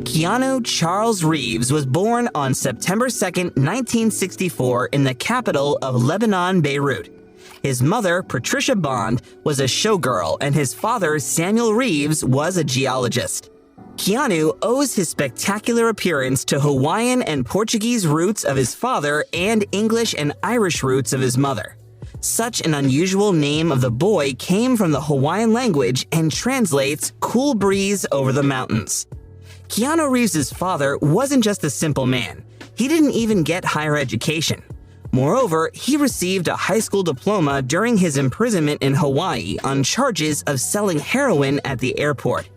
Keanu Charles Reeves was born on September 2, 1964 in the capital of Lebanon, Beirut. His mother, Patricia Bond, was a showgirl, and his father, Samuel Reeves, was a geologist. Keanu owes his spectacular appearance to Hawaiian and Portuguese roots of his father and English and Irish roots of his mother. Such an unusual name of the boy came from the Hawaiian language and translates "cool breeze over the mountains." Keanu Reeves' father wasn't just a simple man. He didn't even get higher education. Moreover, he received a high school diploma during his imprisonment in Hawaii on charges of selling heroin at the airport.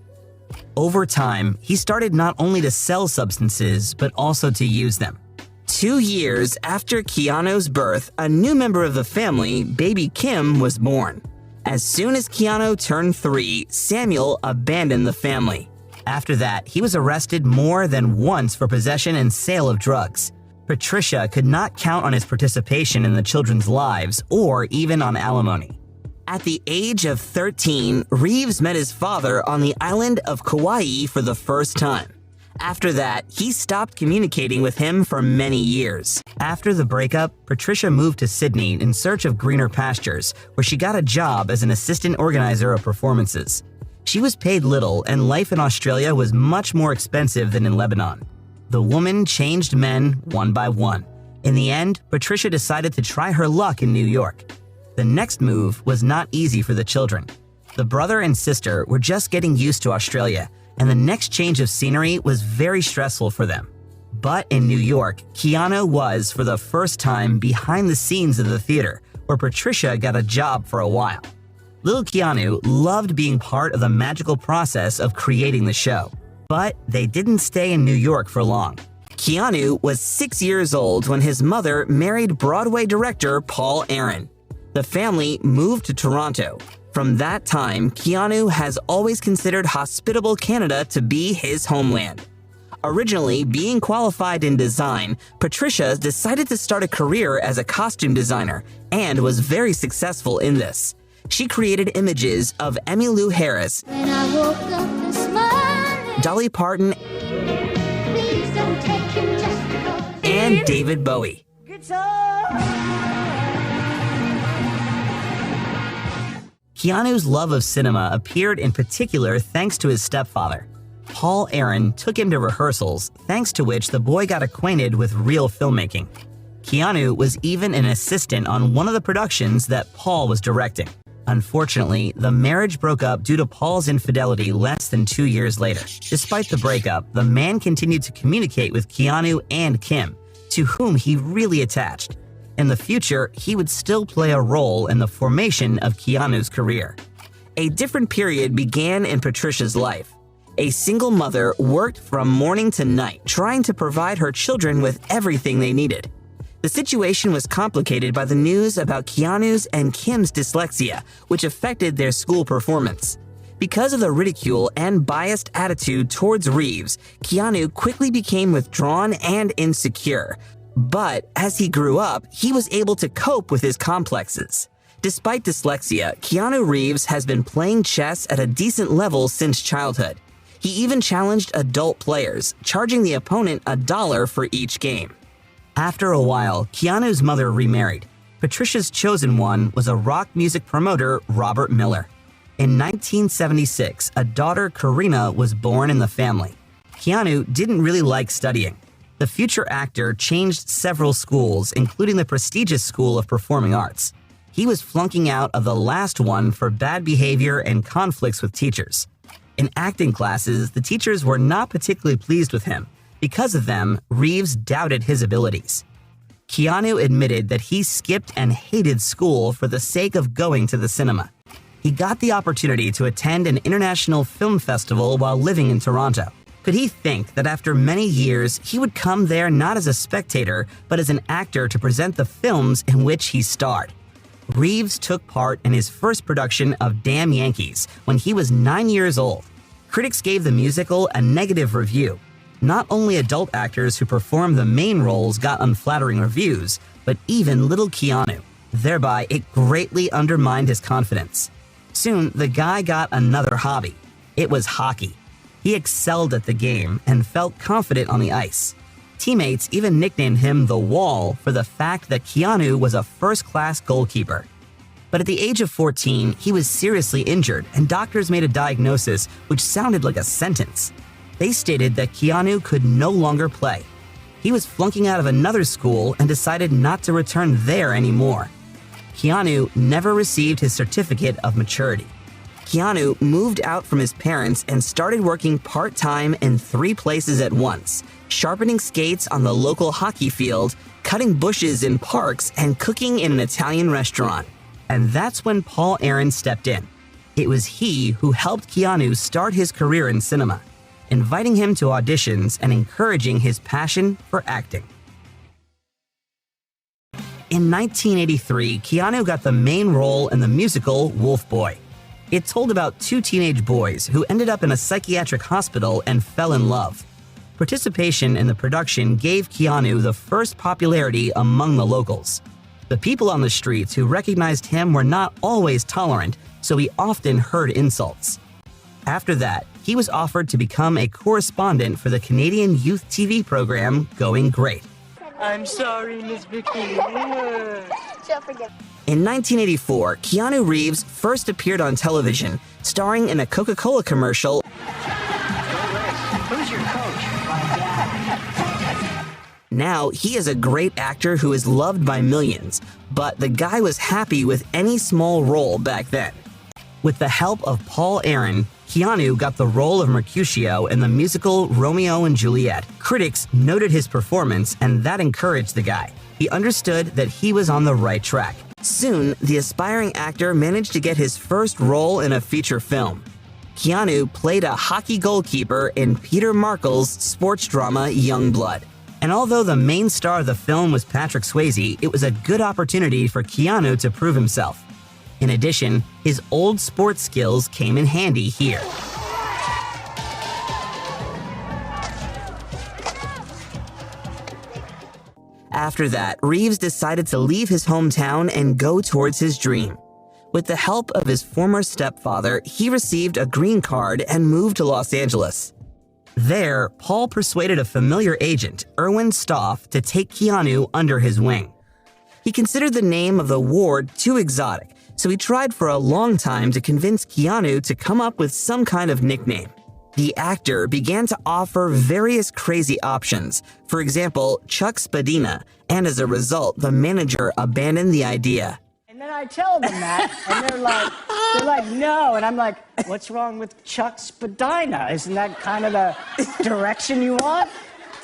Over time, he started not only to sell substances, but also to use them. 2 years after Keanu's birth, a new member of the family, baby Kim, was born. As soon as Keanu turned 3, Samuel abandoned the family. After that, he was arrested more than once for possession and sale of drugs. Patricia could not count on his participation in the children's lives or even on alimony. At the age of 13, Reeves met his father on the island of Kauai for the first time. After that, he stopped communicating with him for many years. After the breakup, Patricia moved to Sydney in search of greener pastures, where she got a job as an assistant organizer of performances. She was paid little, and life in Australia was much more expensive than in Lebanon. The woman changed men one by one. In the end, Patricia decided to try her luck in New York. The next move was not easy for the children. The brother and sister were just getting used to Australia, and the next change of scenery was very stressful for them. But in New York, Keanu was, for the first time, behind the scenes of the theater, where Patricia got a job for a while. Little Keanu loved being part of the magical process of creating the show. But they didn't stay in New York for long. Keanu was 6 years old when his mother married Broadway director Paul Aaron. The family moved to Toronto. From that time, Keanu has always considered hospitable Canada to be his homeland. Originally being qualified in design, Patricia decided to start a career as a costume designer and was very successful in this. She created images of Emmylou Harris, Dolly Parton, and David Bowie. Keanu's love of cinema appeared in particular thanks to his stepfather. Paul Aaron took him to rehearsals, thanks to which the boy got acquainted with real filmmaking. Keanu was even an assistant on one of the productions that Paul was directing. Unfortunately, the marriage broke up due to Paul's infidelity less than 2 years later. Despite the breakup, the man continued to communicate with Keanu and Kim, to whom he really attached. In the future, he would still play a role in the formation of Keanu's career. A different period began in Patricia's life. A single mother worked from morning to night, trying to provide her children with everything they needed. The situation was complicated by the news about Keanu's and Kim's dyslexia, which affected their school performance. Because of the ridicule and biased attitude towards Reeves, Keanu quickly became withdrawn and insecure. But as he grew up, he was able to cope with his complexes. Despite dyslexia, Keanu Reeves has been playing chess at a decent level since childhood. He even challenged adult players, charging the opponent $1 for each game. After a while, Keanu's mother remarried. Patricia's chosen one was a rock music promoter, Robert Miller. In 1976, a daughter, Karina, was born in the family. Keanu didn't really like studying. The future actor changed several schools, including the prestigious School of Performing Arts. He was flunking out of the last one for bad behavior and conflicts with teachers. In acting classes, the teachers were not particularly pleased with him. Because of them, Reeves doubted his abilities. Keanu admitted that he skipped and hated school for the sake of going to the cinema. He got the opportunity to attend an international film festival while living in Toronto. Could he think that after many years, he would come there not as a spectator, but as an actor to present the films in which he starred? Reeves took part in his first production of Damn Yankees when he was 9 years old. Critics gave the musical a negative review. Not only adult actors who performed the main roles got unflattering reviews, but even little Keanu. Thereby, it greatly undermined his confidence. Soon, the guy got another hobby. It was hockey. He excelled at the game and felt confident on the ice. Teammates even nicknamed him the Wall for the fact that Keanu was a first-class goalkeeper. But at the age of 14, he was seriously injured, and doctors made a diagnosis which sounded like a sentence. They stated that Keanu could no longer play. He was flunking out of another school and decided not to return there anymore. Keanu never received his certificate of maturity. Keanu moved out from his parents and started working part-time in 3 places at once, sharpening skates on the local hockey field, cutting bushes in parks, and cooking in an Italian restaurant. And that's when Paul Aaron stepped in. It was he who helped Keanu start his career in cinema, inviting him to auditions and encouraging his passion for acting. In 1983, Keanu got the main role in the musical Wolf Boy. It told about 2 teenage boys who ended up in a psychiatric hospital and fell in love. Participation in the production gave Keanu the first popularity among the locals. The people on the streets who recognized him were not always tolerant, so he often heard insults. After that, he was offered to become a correspondent for the Canadian youth TV program Going Great. I'm sorry, Miss Vicky. She'll forgive. In 1984, Keanu Reeves first appeared on television, starring in a Coca-Cola commercial. Who's your coach? My dad. Now, he is a great actor who is loved by millions, but the guy was happy with any small role back then. With the help of Paul Aaron, Keanu got the role of Mercutio in the musical Romeo and Juliet. Critics noted his performance, and that encouraged the guy. He understood that he was on the right track. Soon, the aspiring actor managed to get his first role in a feature film. Keanu played a hockey goalkeeper in Peter Markle's sports drama Youngblood. And although the main star of the film was Patrick Swayze, it was a good opportunity for Keanu to prove himself. In addition, his old sports skills came in handy here. After that, Reeves decided to leave his hometown and go towards his dream. With the help of his former stepfather, he received a green card and moved to Los Angeles. There, Paul persuaded a familiar agent, Erwin Stoff, to take Keanu under his wing. He considered the name of the ward too exotic, so he tried for a long time to convince Keanu to come up with some kind of nickname. The actor began to offer various crazy options, for example, Chuck Spadina, and as a result, the manager abandoned the idea. And then I tell them that, and they're like, no. And I'm like, what's wrong with Chuck Spadina? Isn't that kind of the direction you want?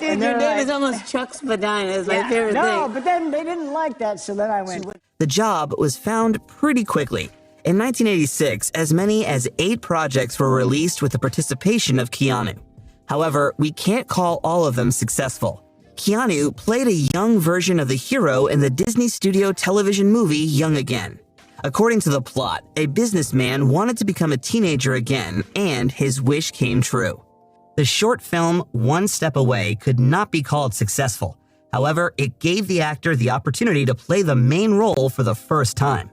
Dude, your name is almost Chuck Spadina. Is my favorite thing. No, but then they didn't like that, so then I went. The job was found pretty quickly. In 1986, as many as 8 projects were released with the participation of Keanu. However, we can't call all of them successful. Keanu played a young version of the hero in the Disney Studio television movie Young Again. According to the plot, a businessman wanted to become a teenager again, and his wish came true. The short film One Step Away could not be called successful. However, it gave the actor the opportunity to play the main role for the first time.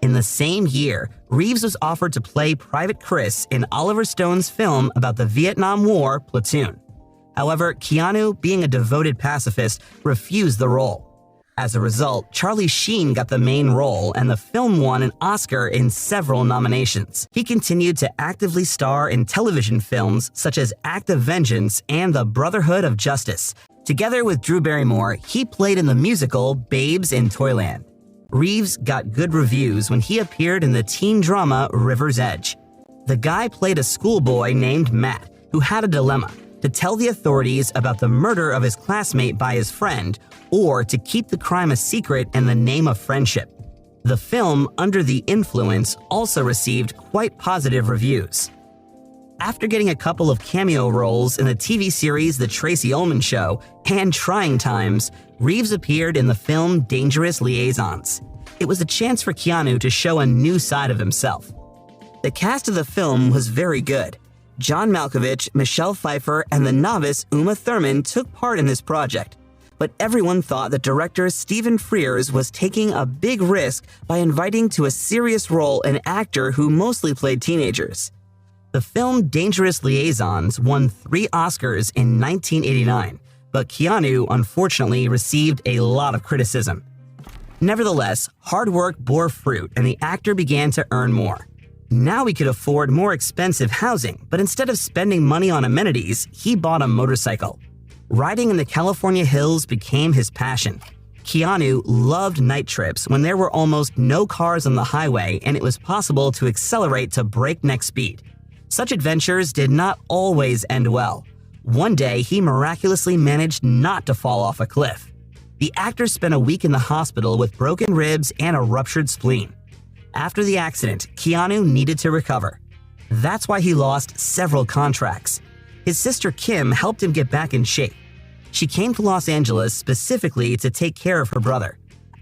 In the same year, Reeves was offered to play Private Chris in Oliver Stone's film about the Vietnam War, Platoon. However, Keanu, being a devoted pacifist, refused the role. As a result, Charlie Sheen got the main role, and the film won an Oscar in several nominations. He continued to actively star in television films such as Act of Vengeance and The Brotherhood of Justice. Together with Drew Barrymore, he played in the musical Babes in Toyland. Reeves got good reviews when he appeared in the teen drama River's Edge. The guy played a schoolboy named Matt, who had a dilemma: to tell the authorities about the murder of his classmate by his friend, or to keep the crime a secret in the name of friendship. The film, Under the Influence, also received quite positive reviews. After getting a couple of cameo roles in the TV series The Tracy Ullman Show and Trying Times, Reeves appeared in the film Dangerous Liaisons. It was a chance for Keanu to show a new side of himself. The cast of the film was very good. John Malkovich, Michelle Pfeiffer, and the novice Uma Thurman took part in this project. But everyone thought that director Stephen Frears was taking a big risk by inviting to a serious role an actor who mostly played teenagers. The film Dangerous Liaisons won 3 Oscars in 1989, but Keanu unfortunately received a lot of criticism. Nevertheless, hard work bore fruit and the actor began to earn more. Now he could afford more expensive housing, but instead of spending money on amenities, he bought a motorcycle. Riding in the California hills became his passion. Keanu loved night trips when there were almost no cars on the highway and it was possible to accelerate to breakneck speed. Such adventures did not always end well. One day, he miraculously managed not to fall off a cliff. The actor spent a week in the hospital with broken ribs and a ruptured spleen. After the accident, Keanu needed to recover. That's why he lost several contracts. His sister Kim helped him get back in shape. She came to Los Angeles specifically to take care of her brother.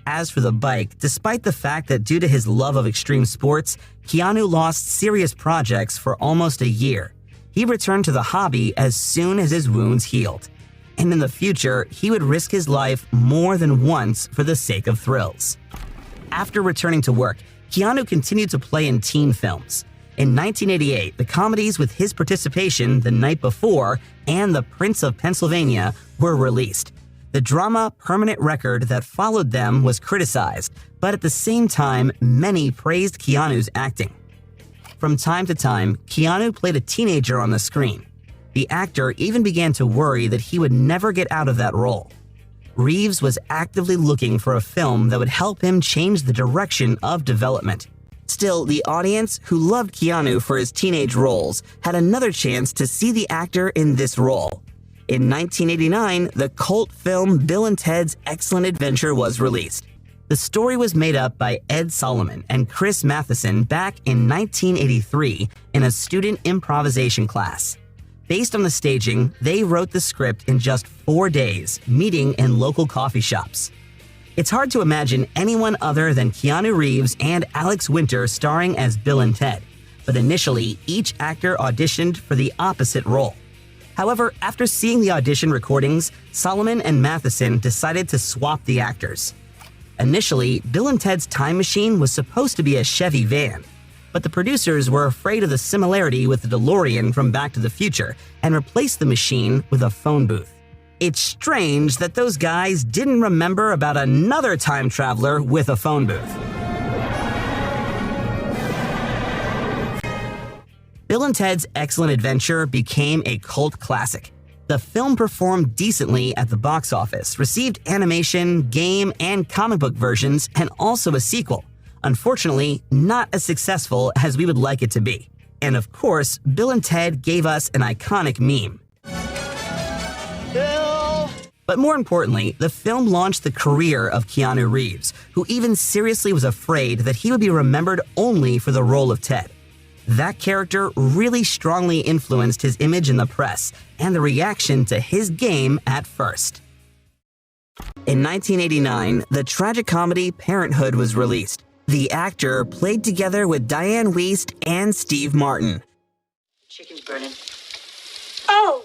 As for the bike, despite the fact that due to his love of extreme sports, Keanu lost serious projects for almost a year. He returned to the hobby as soon as his wounds healed. And in the future, he would risk his life more than once for the sake of thrills. After returning to work, Keanu continued to play in teen films. In 1988, the comedies with his participation The Night Before and The Prince of Pennsylvania were released. The drama Permanent Record that followed them was criticized, but at the same time, many praised Keanu's acting. From time to time, Keanu played a teenager on the screen. The actor even began to worry that he would never get out of that role. Reeves was actively looking for a film that would help him change the direction of development. Still, the audience, who loved Keanu for his teenage roles, had another chance to see the actor in this role. In 1989, the cult film Bill and Ted's Excellent Adventure was released. The story was made up by Ed Solomon and Chris Matheson back in 1983 in a student improvisation class. Based on the staging, they wrote the script in just 4 days, meeting in local coffee shops. It's hard to imagine anyone other than Keanu Reeves and Alex Winter starring as Bill and Ted, but initially, each actor auditioned for the opposite role. However, after seeing the audition recordings, Solomon and Matheson decided to swap the actors. Initially, Bill and Ted's Time Machine was supposed to be a Chevy van, but the producers were afraid of the similarity with the DeLorean from Back to the Future and replaced the machine with a phone booth. It's strange that those guys didn't remember about another time traveler with a phone booth. Bill and Ted's Excellent Adventure became a cult classic. The film performed decently at the box office, received animation, game, and comic book versions, and also a sequel. Unfortunately, not as successful as we would like it to be. And of course, Bill and Ted gave us an iconic meme. Bill! But more importantly, the film launched the career of Keanu Reeves, who even seriously was afraid that he would be remembered only for the role of Ted. That character really strongly influenced his image in the press and the reaction to his game at first. In 1989, the tragic comedy Parenthood was released. The actor played together with Diane Wiest and Steve Martin. Chicken's burning. Oh!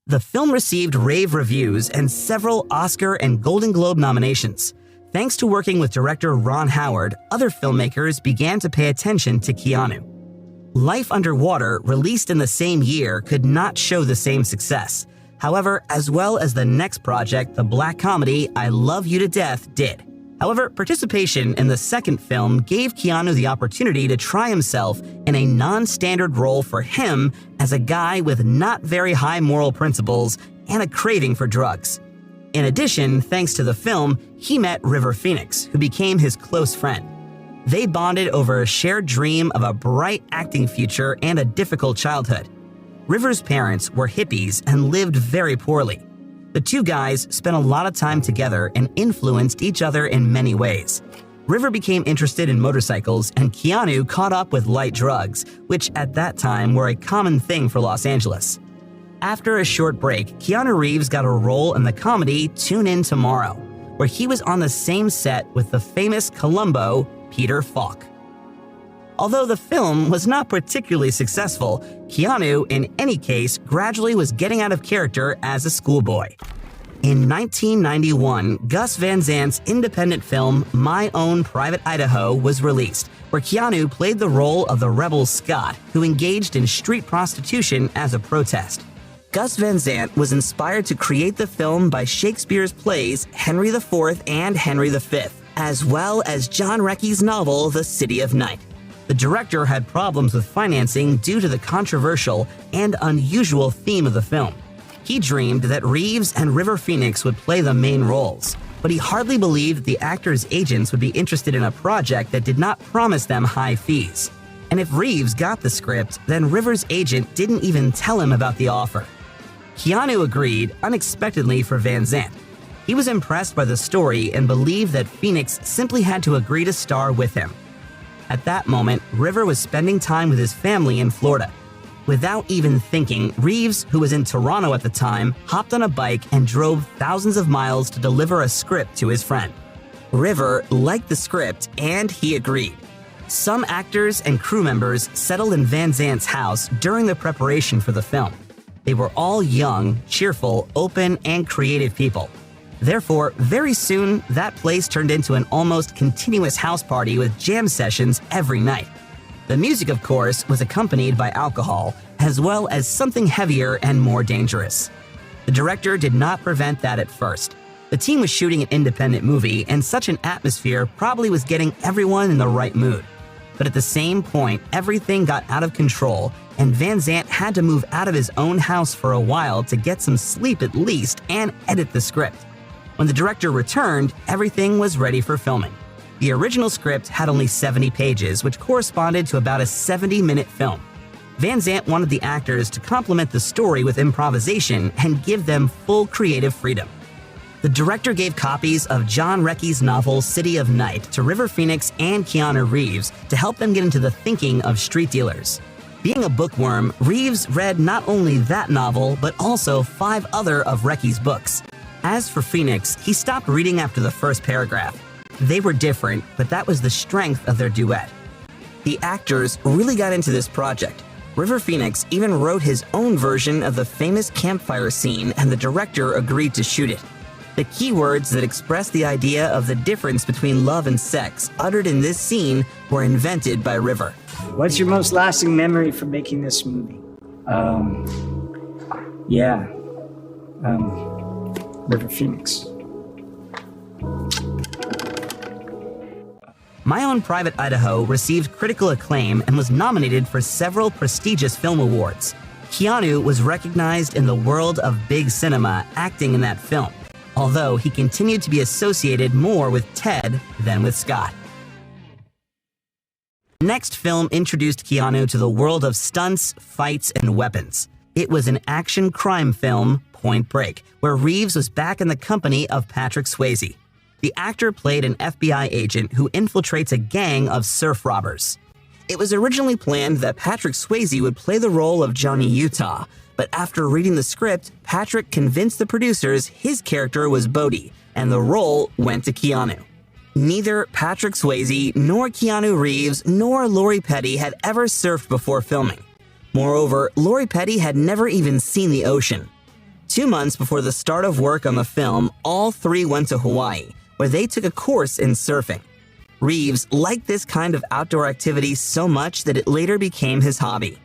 The film received rave reviews and several Oscar and Golden Globe nominations. Thanks to working with director Ron Howard, other filmmakers began to pay attention to Keanu. Life Underwater, released in the same year, could not show the same success. However, as well as the next project, the black comedy I Love You to Death did. However, participation in the second film gave Keanu the opportunity to try himself in a non-standard role for him as a guy with not very high moral principles and a craving for drugs. In addition, thanks to the film, he met River Phoenix, who became his close friend. They bonded over a shared dream of a bright acting future and a difficult childhood. River's parents were hippies and lived very poorly. The two guys spent a lot of time together and influenced each other in many ways. River became interested in motorcycles and Keanu caught up with light drugs, which at that time were a common thing for Los Angeles. After a short break, Keanu Reeves got a role in the comedy Tune In Tomorrow, where he was on the same set with the famous Columbo, Peter Falk. Although the film was not particularly successful, Keanu, in any case, gradually was getting out of character as a schoolboy. In 1991, Gus Van Sant's independent film My Own Private Idaho was released, where Keanu played the role of the rebel Scott, who engaged in street prostitution as a protest. Gus Van Sant was inspired to create the film by Shakespeare's plays Henry IV and Henry V, as well as John Recky's novel The City of Night. The director had problems with financing due to the controversial and unusual theme of the film. He dreamed that Reeves and River Phoenix would play the main roles, but he hardly believed that the actors' agents would be interested in a project that did not promise them high fees. And if Reeves got the script, then River's agent didn't even tell him about the offer. Keanu agreed unexpectedly for Van Sant. He was impressed by the story and believed that Phoenix simply had to agree to star with him. At that moment, River was spending time with his family in Florida. Without even thinking, Reeves, who was in Toronto at the time, hopped on a bike and drove thousands of miles to deliver a script to his friend. River liked the script and he agreed. Some actors and crew members settled in Van Sant's house during the preparation for the film. They were all young, cheerful, open, and creative people. Therefore, very soon, that place turned into an almost continuous house party with jam sessions every night. The music, of course, was accompanied by alcohol, as well as something heavier and more dangerous. The director did not prevent that at first. The team was shooting an independent movie, and such an atmosphere probably was getting everyone in the right mood. But at the same point, everything got out of control, and Van Sant had to move out of his own house for a while to get some sleep at least and edit the script. When the director returned, everything was ready for filming. The original script had only 70 pages, which corresponded to about a 70-minute film. Van Sant wanted the actors to complement the story with improvisation and give them full creative freedom. The director gave copies of John Recky's novel City of Night to River Phoenix and Keanu Reeves to help them get into the thinking of street dealers. Being a bookworm, Reeves read not only that novel, but also 5 other of Recky's books. As for Phoenix, he stopped reading after the first paragraph. They were different, but that was the strength of their duet. The actors really got into this project. River Phoenix even wrote his own version of the famous campfire scene, and the director agreed to shoot it. The key words that express the idea of the difference between love and sex uttered in this scene were invented by River. What's your most lasting memory from making this movie? River Phoenix. My Own Private Idaho received critical acclaim and was nominated for several prestigious film awards. Keanu was recognized in the world of big cinema acting in that film, although he continued to be associated more with Ted than with Scott. The next film introduced Keanu to the world of stunts, fights, and weapons. It was an action crime film, Point Break, where Reeves was back in the company of Patrick Swayze. The actor played an FBI agent who infiltrates a gang of surf robbers. It was originally planned that Patrick Swayze would play the role of Johnny Utah, but after reading the script, Patrick convinced the producers his character was Bodhi, and the role went to Keanu. Neither Patrick Swayze, nor Keanu Reeves, nor Lori Petty had ever surfed before filming. Moreover, Lori Petty had never even seen the ocean. 2 months before the start of work on the film, all 3 went to Hawaii, where they took a course in surfing. Reeves liked this kind of outdoor activity so much that it later became his hobby.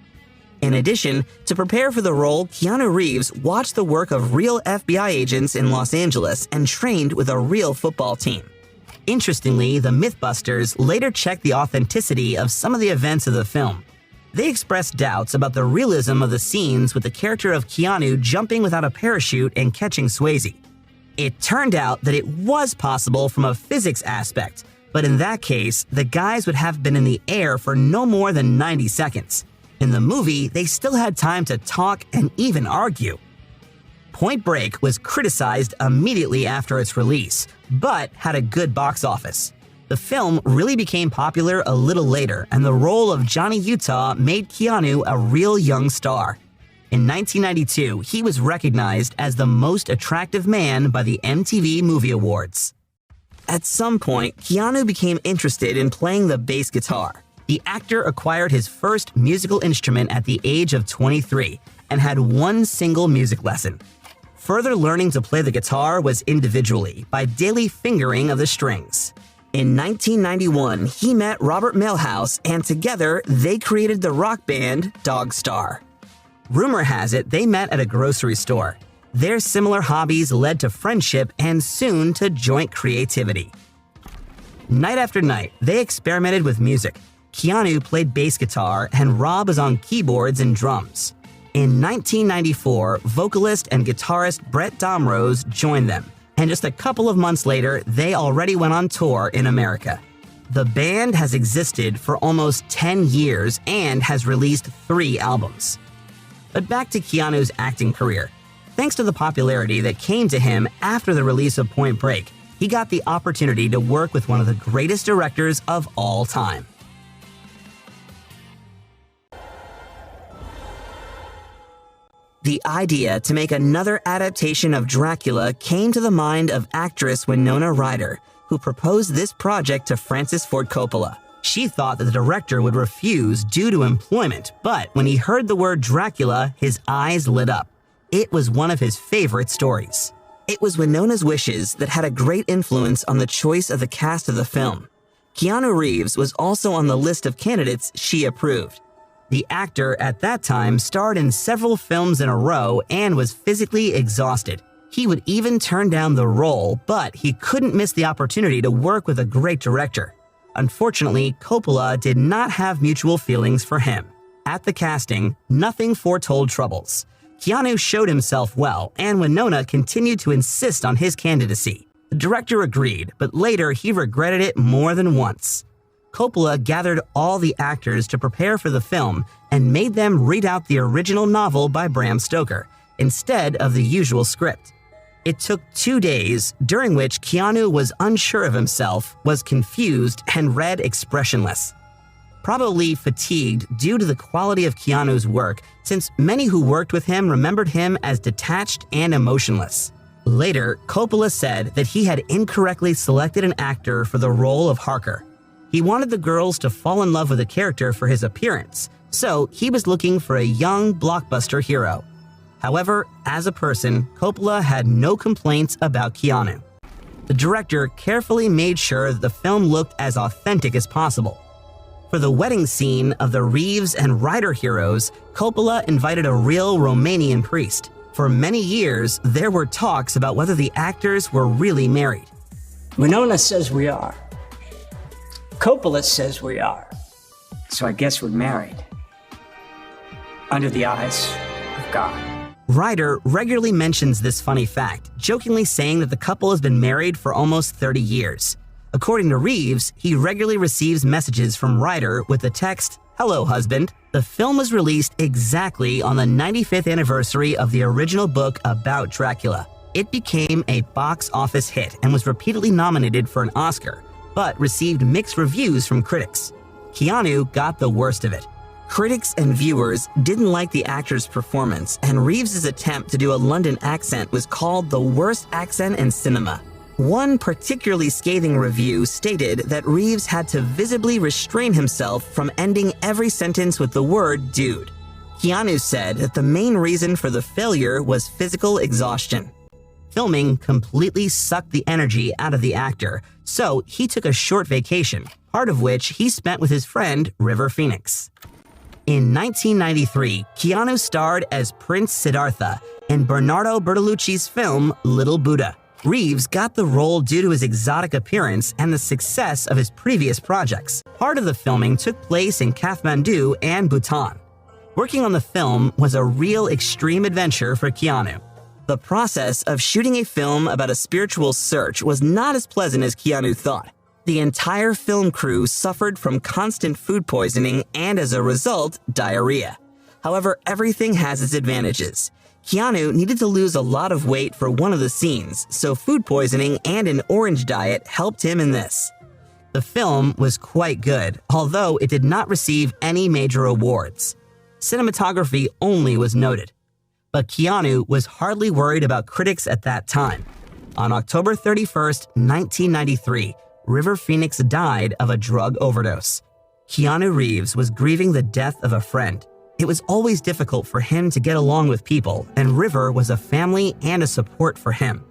In addition, to prepare for the role, Keanu Reeves watched the work of real FBI agents in Los Angeles and trained with a real football team. Interestingly, the Mythbusters later checked the authenticity of some of the events of the film. They expressed doubts about the realism of the scenes with the character of Keanu jumping without a parachute and catching Swayze. It turned out that it was possible from a physics aspect, but in that case, the guys would have been in the air for no more than 90 seconds. In the movie, they still had time to talk and even argue. Point Break was criticized immediately after its release, but had a good box office. The film really became popular a little later, and the role of Johnny Utah made Keanu a real young star. In 1992, he was recognized as the most attractive man by the MTV Movie Awards. At some point, Keanu became interested in playing the bass guitar. The actor acquired his first musical instrument at the age of 23 and had 1 single music lesson. Further learning to play the guitar was individually, by daily fingering of the strings. In 1991, he met Robert Milhouse, and together they created the rock band Dog Star. Rumor has it they met at a grocery store. Their similar hobbies led to friendship and soon to joint creativity. Night after night, they experimented with music. Keanu played bass guitar and Rob was on keyboards and drums. In 1994, vocalist and guitarist Brett Domrose joined them, and just a couple of months later, they already went on tour in America. The band has existed for almost 10 years and has released 3 albums. But back to Keanu's acting career. Thanks to the popularity that came to him after the release of Point Break, he got the opportunity to work with one of the greatest directors of all time. The idea to make another adaptation of Dracula came to the mind of actress Winona Ryder, who proposed this project to Francis Ford Coppola. She thought that the director would refuse due to employment, but when he heard the word Dracula, his eyes lit up. It was one of his favorite stories. It was Winona's wishes that had a great influence on the choice of the cast of the film. Keanu Reeves was also on the list of candidates she approved. The actor at that time starred in several films in a row and was physically exhausted. He would even turn down the role, but he couldn't miss the opportunity to work with a great director. Unfortunately, Coppola did not have mutual feelings for him. At the casting, nothing foretold troubles. Keanu showed himself well, and Winona continued to insist on his candidacy. The director agreed, but later he regretted it more than once. Coppola gathered all the actors to prepare for the film and made them read out the original novel by Bram Stoker, instead of the usual script. It took 2 days, during which Keanu was unsure of himself, was confused, and read expressionless. Probably fatigued due to the quality of Keanu's work, since many who worked with him remembered him as detached and emotionless. Later, Coppola said that he had incorrectly selected an actor for the role of Harker. He wanted the girls to fall in love with the character for his appearance, so he was looking for a young blockbuster hero. However, as a person, Coppola had no complaints about Keanu. The director carefully made sure that the film looked as authentic as possible. For the wedding scene of the Reeves and Ryder heroes, Coppola invited a real Romanian priest. For many years, there were talks about whether the actors were really married. Winona says we are. Coppola says we are. So I guess we're married. Under the eyes of God. Ryder regularly mentions this funny fact, jokingly saying that the couple has been married for almost 30 years. According to Reeves, he regularly receives messages from Ryder with the text, "Hello, husband." The film was released exactly on the 95th anniversary of the original book about Dracula. It became a box office hit and was repeatedly nominated for an Oscar, but received mixed reviews from critics. Keanu got the worst of it. Critics and viewers didn't like the actor's performance, and Reeves' attempt to do a London accent was called the worst accent in cinema. One particularly scathing review stated that Reeves had to visibly restrain himself from ending every sentence with the word dude. Keanu said that the main reason for the failure was physical exhaustion. Filming completely sucked the energy out of the actor, so he took a short vacation, part of which he spent with his friend River Phoenix. In 1993, Keanu starred as Prince Siddhartha in Bernardo Bertolucci's film Little Buddha. Reeves got the role due to his exotic appearance and the success of his previous projects. Part of the filming took place in Kathmandu and Bhutan. Working on the film was a real extreme adventure for Keanu. The process of shooting a film about a spiritual search was not as pleasant as Keanu thought. The entire film crew suffered from constant food poisoning and, as a result, diarrhea. However, everything has its advantages. Keanu needed to lose a lot of weight for one of the scenes, so food poisoning and an orange diet helped him in this. The film was quite good, although it did not receive any major awards. Cinematography only was noted. But Keanu was hardly worried about critics at that time. On October 31st, 1993, River Phoenix died of a drug overdose. Keanu Reeves was grieving the death of a friend. It was always difficult for him to get along with people, and River was a family and a support for him.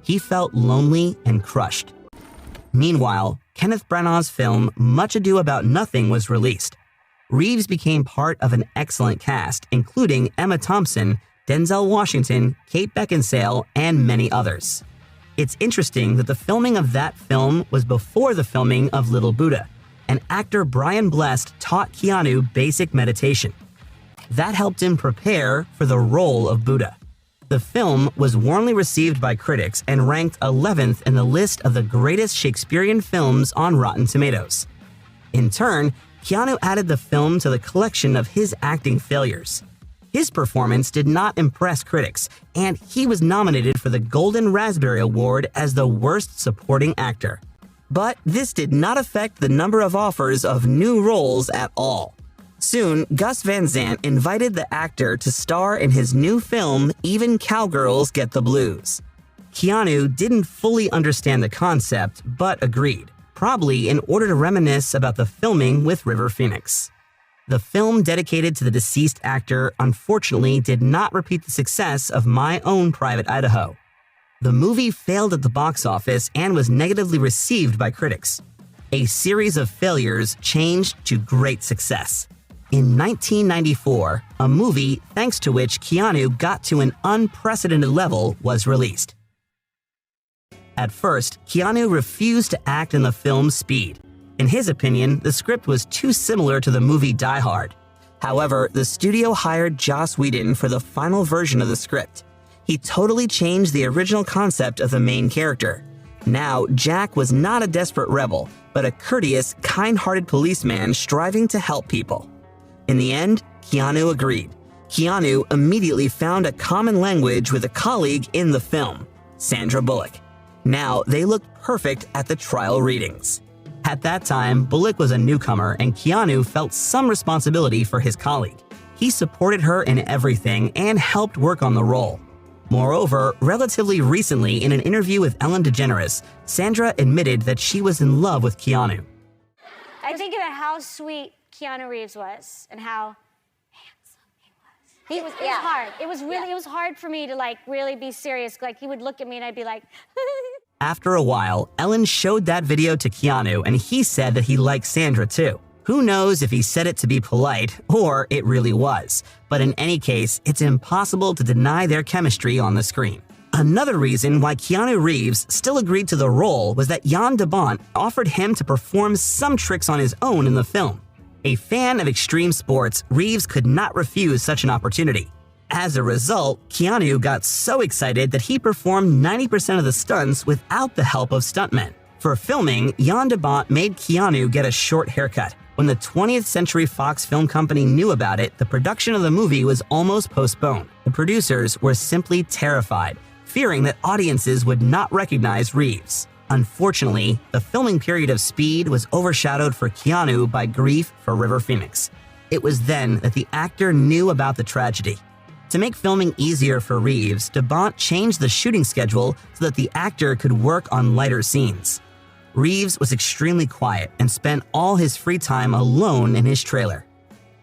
He felt lonely and crushed. Meanwhile, Kenneth Branagh's film Much Ado About Nothing was released. Reeves became part of an excellent cast, including Emma Thompson, Denzel Washington, Kate Beckinsale, and many others. It's interesting that the filming of that film was before the filming of Little Buddha, and actor Brian Blessed taught Keanu basic meditation. That helped him prepare for the role of Buddha. The film was warmly received by critics and ranked 11th in the list of the greatest Shakespearean films on Rotten Tomatoes. In turn, Keanu added the film to the collection of his acting failures. His performance did not impress critics, and he was nominated for the Golden Raspberry Award as the worst supporting actor. But this did not affect the number of offers of new roles at all. Soon, Gus Van Sant invited the actor to star in his new film, Even Cowgirls Get the Blues. Keanu didn't fully understand the concept, but agreed, probably in order to reminisce about the filming with River Phoenix. The film dedicated to the deceased actor unfortunately did not repeat the success of My Own Private Idaho. The movie failed at the box office and was negatively received by critics. A series of failures changed to great success. In 1994, a movie thanks to which Keanu got to an unprecedented level was released. At first, Keanu refused to act in the film Speed. In his opinion, the script was too similar to the movie Die Hard. However, the studio hired Joss Whedon for the final version of the script. He totally changed the original concept of the main character. Now, Jack was not a desperate rebel, but a courteous, kind-hearted policeman striving to help people. In the end, Keanu agreed. Keanu immediately found a common language with a colleague in the film, Sandra Bullock. Now, they looked perfect at the trial readings. At that time, Bullock was a newcomer and Keanu felt some responsibility for his colleague. He supported her in everything and helped work on the role. Moreover, relatively recently in an interview with Ellen DeGeneres, Sandra admitted that she was in love with Keanu. I think about how sweet Keanu Reeves was and how handsome he was. It was hard. It was hard for me to really be serious. Like he would look at me and I'd be like. After a while, Ellen showed that video to Keanu and he said that he liked Sandra too. Who knows if he said it to be polite or it really was, but in any case, it's impossible to deny their chemistry on the screen. Another reason why Keanu Reeves still agreed to the role was that Jan de Bont offered him to perform some tricks on his own in the film. A fan of extreme sports, Reeves could not refuse such an opportunity. As a result, Keanu got so excited that he performed 90% of the stunts without the help of stuntmen. For filming, Jan de Bont made Keanu get a short haircut. When the 20th Century Fox Film Company knew about it, the production of the movie was almost postponed. The producers were simply terrified, fearing that audiences would not recognize Reeves. Unfortunately, the filming period of Speed was overshadowed for Keanu by grief for River Phoenix. It was then that the actor knew about the tragedy. To make filming easier for Reeves, de Bont changed the shooting schedule so that the actor could work on lighter scenes. Reeves was extremely quiet and spent all his free time alone in his trailer.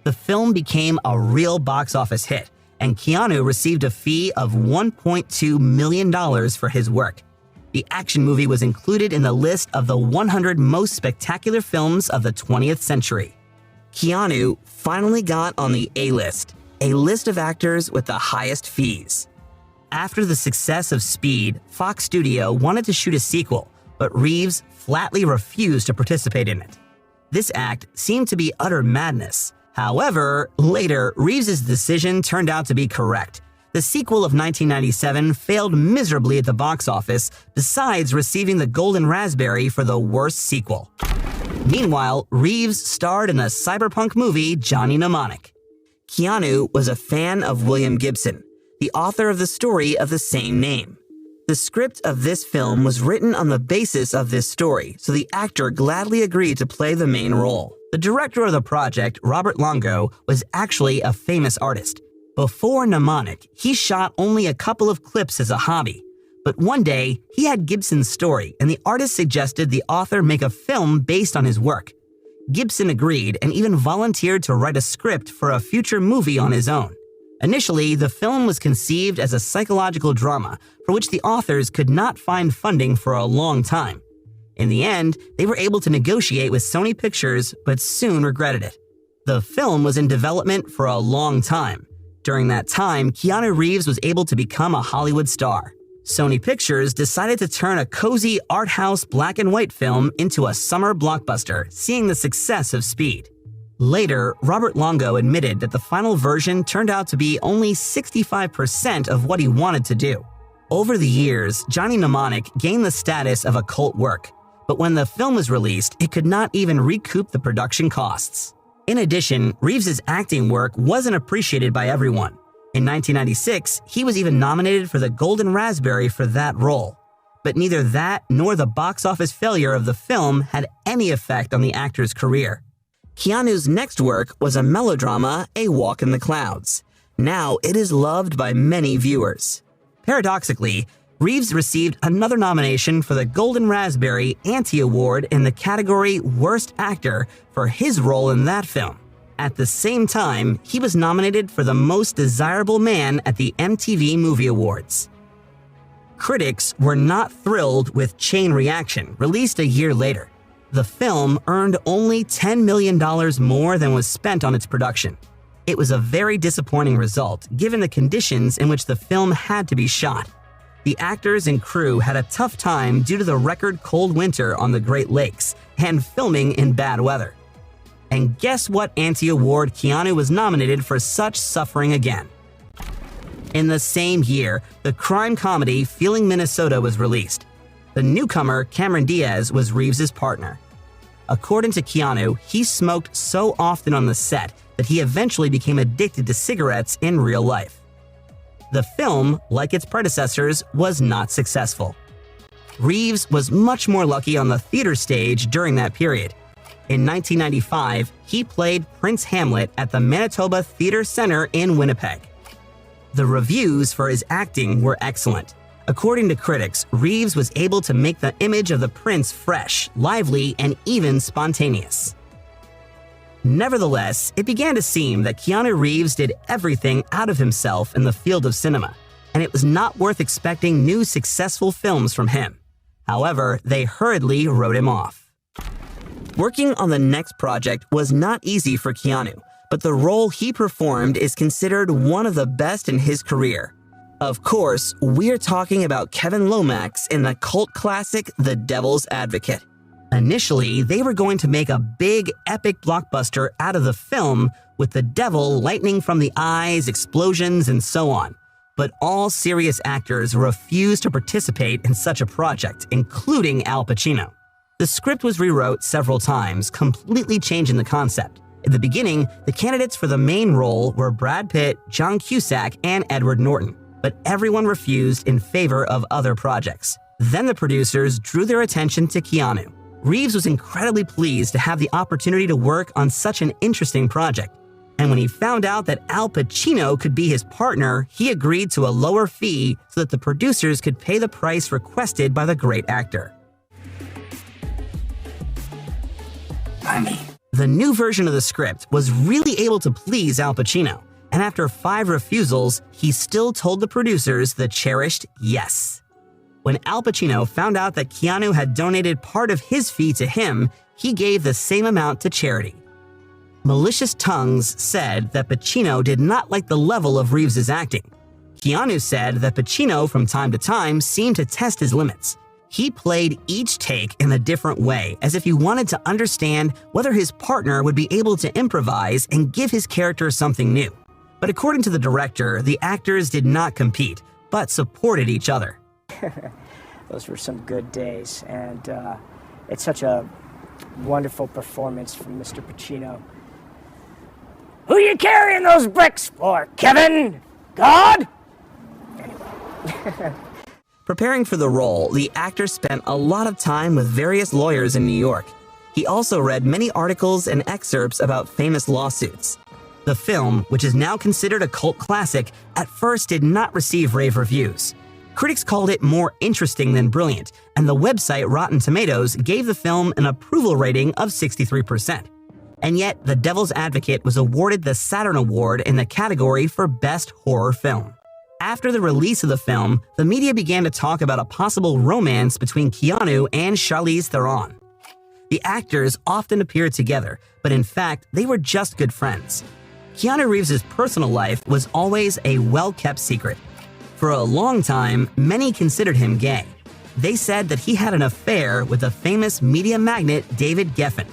The film became a real box office hit, and Keanu received a fee of $1.2 million for his work. The action movie was included in the list of the 100 most spectacular films of the 20th century. Keanu finally got on the A-list, a list of actors with the highest fees. After the success of Speed, Fox Studio wanted to shoot a sequel, but Reeves flatly refused to participate in it. This act seemed to be utter madness. However, later, Reeves' decision turned out to be correct. The sequel of 1997 failed miserably at the box office, besides receiving the Golden Raspberry for the worst sequel. Meanwhile, Reeves starred in the cyberpunk movie Johnny Mnemonic. Keanu was a fan of William Gibson, the author of the story of the same name. The script of this film was written on the basis of this story, so the actor gladly agreed to play the main role. The director of the project, Robert Longo, was actually a famous artist. Before Mnemonic, he shot only a couple of clips as a hobby. But one day, he had Gibson's story, and the artist suggested the author make a film based on his work. Gibson agreed and even volunteered to write a script for a future movie on his own. Initially, the film was conceived as a psychological drama for which the authors could not find funding for a long time. In the end, they were able to negotiate with Sony Pictures, but soon regretted it. The film was in development for a long time. During that time, Keanu Reeves was able to become a Hollywood star. Sony Pictures decided to turn a cozy art house black and white film into a summer blockbuster, seeing the success of Speed. Later, Robert Longo admitted that the final version turned out to be only 65% of what he wanted to do. Over the years, Johnny Mnemonic gained the status of a cult work, but when the film was released, it could not even recoup the production costs. In addition, Reeves' acting work wasn't appreciated by everyone. In 1996, he was even nominated for the Golden Raspberry for that role. But neither that nor the box office failure of the film had any effect on the actor's career. Keanu's next work was a melodrama, A Walk in the Clouds. Now it is loved by many viewers. Paradoxically, Reeves received another nomination for the Golden Raspberry Anti Award in the category Worst Actor for his role in that film. At the same time, he was nominated for the Most Desirable Man at the MTV Movie Awards. Critics were not thrilled with Chain Reaction, released a year later. The film earned only $10 million more than was spent on its production. It was a very disappointing result, given the conditions in which the film had to be shot. The actors and crew had a tough time due to the record cold winter on the Great Lakes and filming in bad weather. And guess what anti-award Keanu was nominated for such suffering again? In the same year, the crime comedy Feeling Minnesota was released. The newcomer, Cameron Diaz, was Reeves' partner. According to Keanu, he smoked so often on the set that he eventually became addicted to cigarettes in real life. The film, like its predecessors, was not successful. Reeves was much more lucky on the theater stage during that period. In 1995, he played Prince Hamlet at the Manitoba Theatre Centre in Winnipeg. The reviews for his acting were excellent. According to critics, Reeves was able to make the image of the prince fresh, lively, and even spontaneous. Nevertheless, it began to seem that Keanu Reeves did everything out of himself in the field of cinema, and it was not worth expecting new successful films from him. However, they hurriedly wrote him off. Working on the next project was not easy for Keanu, but the role he performed is considered one of the best in his career. Of course, we're talking about Kevin Lomax in the cult classic The Devil's Advocate. Initially, they were going to make a big, epic blockbuster out of the film with the devil lightning from the eyes, explosions, and so on. But all serious actors refused to participate in such a project, including Al Pacino. The script was rewrote several times, completely changing the concept. In the beginning, the candidates for the main role were Brad Pitt, John Cusack, and Edward Norton, but everyone refused in favor of other projects. Then the producers drew their attention to Keanu. Reeves was incredibly pleased to have the opportunity to work on such an interesting project. And when he found out that Al Pacino could be his partner, he agreed to a lower fee so that the producers could pay the price requested by the great actor. The new version of the script was really able to please Al Pacino, and after 5 refusals, he still told the producers the cherished yes. When Al Pacino found out that Keanu had donated part of his fee to him, he gave the same amount to charity. Malicious tongues said that Pacino did not like the level of Reeves' acting. Keanu said that Pacino from time to time seemed to test his limits. He played each take in a different way, as if he wanted to understand whether his partner would be able to improvise and give his character something new. But according to the director, the actors did not compete, but supported each other. Those were some good days, and it's such a wonderful performance from Mr. Pacino. Who you carrying those bricks for, Kevin? God? Anyway. Preparing for the role, the actor spent a lot of time with various lawyers in New York. He also read many articles and excerpts about famous lawsuits. The film, which is now considered a cult classic, at first did not receive rave reviews. Critics called it more interesting than brilliant, and the website Rotten Tomatoes gave the film an approval rating of 63%. And yet, The Devil's Advocate was awarded the Saturn Award in the category for Best Horror Film. After the release of the film, the media began to talk about a possible romance between Keanu and Charlize Theron. The actors often appeared together, but in fact, they were just good friends. Keanu Reeves' personal life was always a well-kept secret. For a long time, many considered him gay. They said that he had an affair with the famous media magnate David Geffen.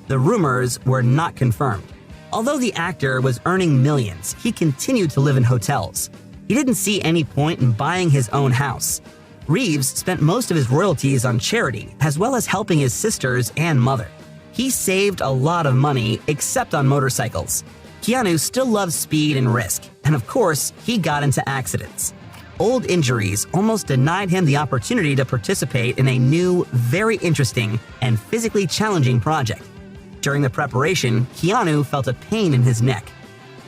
The rumors were not confirmed. Although the actor was earning millions, he continued to live in hotels. He didn't see any point in buying his own house. Reeves spent most of his royalties on charity, as well as helping his sisters and mother. He saved a lot of money, except on motorcycles. Keanu still loves speed and risk, and of course, he got into accidents. Old injuries almost denied him the opportunity to participate in a new, very interesting, and physically challenging project. During the preparation, Keanu felt a pain in his neck.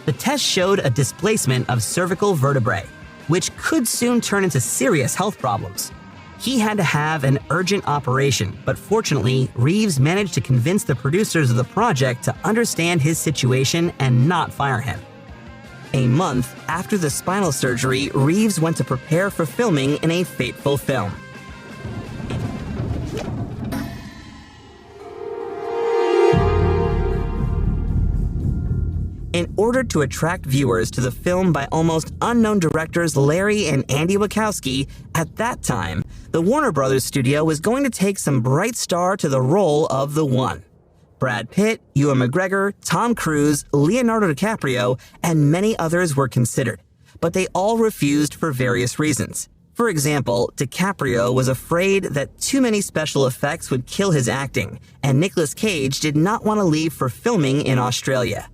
The test showed a displacement of cervical vertebrae, which could soon turn into serious health problems. He had to have an urgent operation, but fortunately, Reeves managed to convince the producers of the project to understand his situation and not fire him. A month after the spinal surgery, Reeves went to prepare for filming in a fateful film. In order to attract viewers to the film by almost unknown directors Larry and Andy Wachowski, at that time, the Warner Brothers studio was going to take some bright star to the role of the One. Brad Pitt, Ewan McGregor, Tom Cruise, Leonardo DiCaprio, and many others were considered, but they all refused for various reasons. For example, DiCaprio was afraid that too many special effects would kill his acting, and Nicolas Cage did not want to leave for filming in Australia.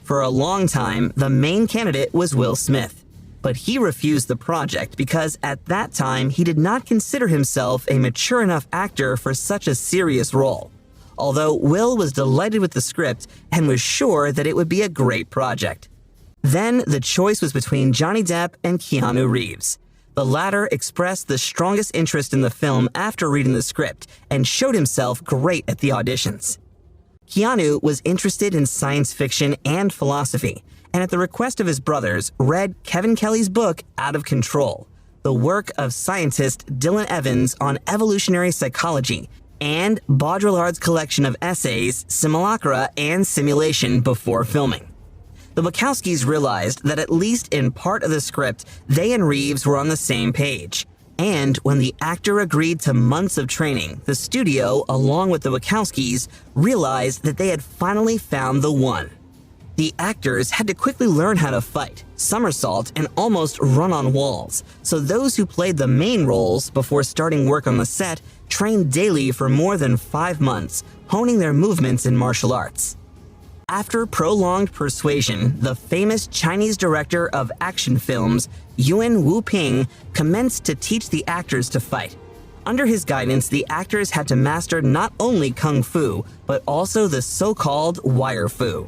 For a long time, the main candidate was Will Smith, but he refused the project because at that time he did not consider himself a mature enough actor for such a serious role. Although Will was delighted with the script and was sure that it would be a great project. Then the choice was between Johnny Depp and Keanu Reeves. The latter expressed the strongest interest in the film after reading the script and showed himself great at the auditions. Keanu was interested in science fiction and philosophy, and at the request of his brothers, read Kevin Kelly's book Out of Control, the work of scientist Dylan Evans on evolutionary psychology, and Baudrillard's collection of essays, Simulacra and Simulation, before filming. The Wachowskis realized that at least in part of the script, they and Reeves were on the same page. And when the actor agreed to months of training, the studio, along with the Wachowskis, realized that they had finally found the one. The actors had to quickly learn how to fight, somersault, and almost run on walls, so those who played the main roles before starting work on the set trained daily for more than 5 months, honing their movements in martial arts. After prolonged persuasion, the famous Chinese director of action films, Yuen Wu-ping, commenced to teach the actors to fight. Under his guidance, the actors had to master not only kung fu, but also the so-called wire fu.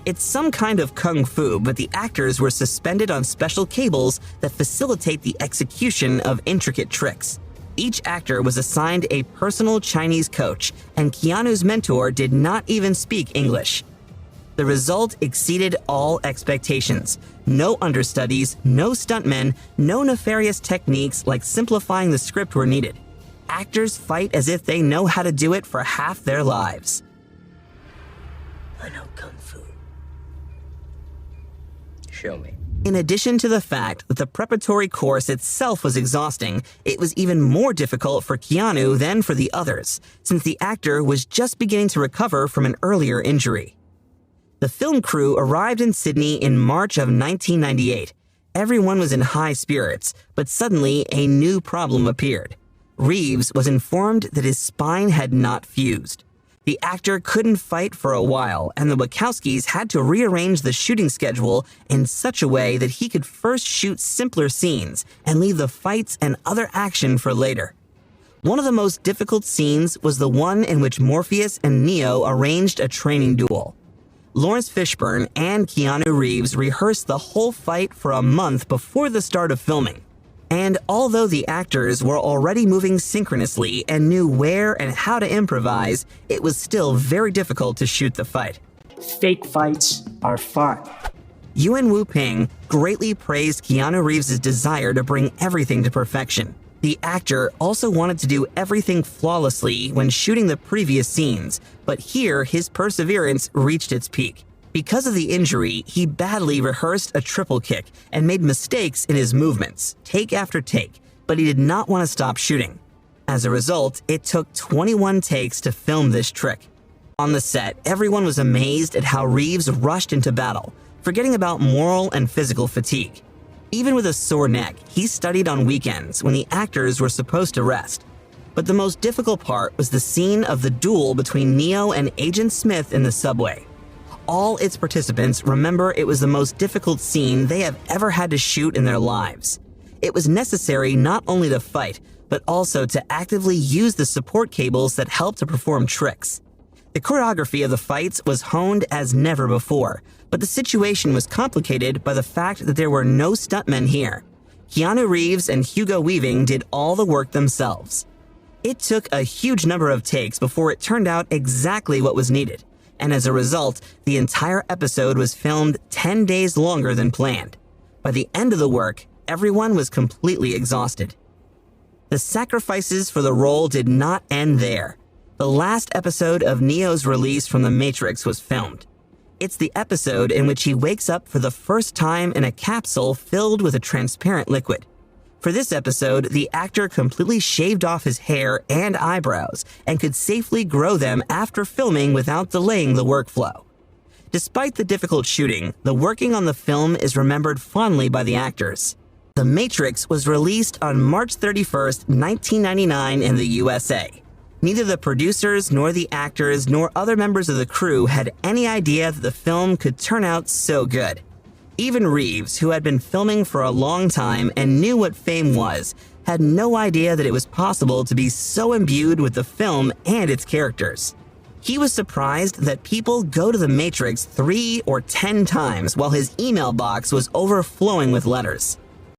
It's some kind of kung fu, but the actors were suspended on special cables that facilitate the execution of intricate tricks. Each actor was assigned a personal Chinese coach, and Keanu's mentor did not even speak English. The result exceeded all expectations. No understudies, no stuntmen, no nefarious techniques like simplifying the script were needed. Actors fight as if they know how to do it for half their lives. I know kung fu. Show me. In addition to the fact that the preparatory course itself was exhausting, it was even more difficult for Keanu than for the others, since the actor was just beginning to recover from an earlier injury. The film crew arrived in Sydney in March of 1998. Everyone was in high spirits, but suddenly a new problem appeared. Reeves was informed that his spine had not fused. The actor couldn't fight for a while, and the Wachowskis had to rearrange the shooting schedule in such a way that he could first shoot simpler scenes and leave the fights and other action for later. One of the most difficult scenes was the one in which Morpheus and Neo arranged a training duel. Lawrence Fishburne and Keanu Reeves rehearsed the whole fight for a month before the start of filming. And although the actors were already moving synchronously and knew where and how to improvise, it was still very difficult to shoot the fight. Fake fights are fun. Yuen Wu-ping, greatly praised Keanu Reeves' desire to bring everything to perfection. The actor also wanted to do everything flawlessly when shooting the previous scenes, but here his perseverance reached its peak. Because of the injury, he badly rehearsed a triple kick and made mistakes in his movements, take after take, but he did not want to stop shooting. As a result, it took 21 takes to film this trick. On the set, everyone was amazed at how Reeves rushed into battle, forgetting about moral and physical fatigue. Even with a sore neck, he studied on weekends when the actors were supposed to rest. But the most difficult part was the scene of the duel between Neo and Agent Smith in the subway. All its participants remember it was the most difficult scene they have ever had to shoot in their lives. It was necessary not only to fight, but also to actively use the support cables that help to perform tricks. The choreography of the fights was honed as never before, but the situation was complicated by the fact that there were no stuntmen here. Keanu Reeves and Hugo Weaving did all the work themselves. It took a huge number of takes before it turned out exactly what was needed, and as a result, the entire episode was filmed 10 days longer than planned. By the end of the work, everyone was completely exhausted. The sacrifices for the role did not end there. The last episode of Neo's release from the Matrix was filmed. It's the episode in which he wakes up for the first time in a capsule filled with a transparent liquid. For this episode, the actor completely shaved off his hair and eyebrows and could safely grow them after filming without delaying the workflow. Despite the difficult shooting, the working on the film is remembered fondly by the actors. The Matrix was released on March 31st, 1999 in the USA. Neither the producers nor the actors nor other members of the crew had any idea that the film could turn out so good. Even Reeves, who had been filming for a long time and knew what fame was, had no idea that it was possible to be so imbued with the film and its characters. He was surprised that people go to the Matrix 3 or 10 times while his email box was overflowing with letters.